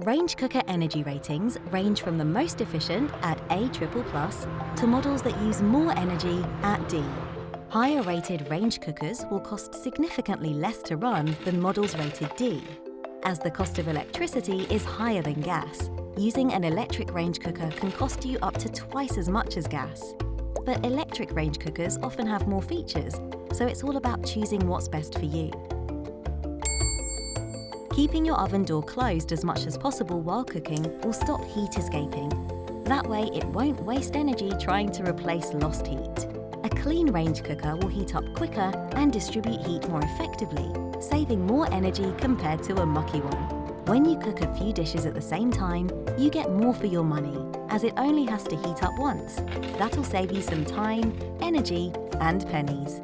Range cooker energy ratings range from the most efficient at A++ to models that use more energy at D. Higher rated range cookers will cost significantly less to run than models rated D, as the cost of electricity is higher than gas. Using an electric range cooker can cost you up to twice as much as gas. But electric range cookers often have more features, so it's all about choosing what's best for you. Keeping your oven door closed as much as possible while cooking will stop heat escaping. That way, it won't waste energy trying to replace lost heat. A clean range cooker will heat up quicker and distribute heat more effectively, saving more energy compared to a mucky one. When you cook a few dishes at the same time, you get more for your money, as it only has to heat up once. That'll save you some time, energy, and pennies.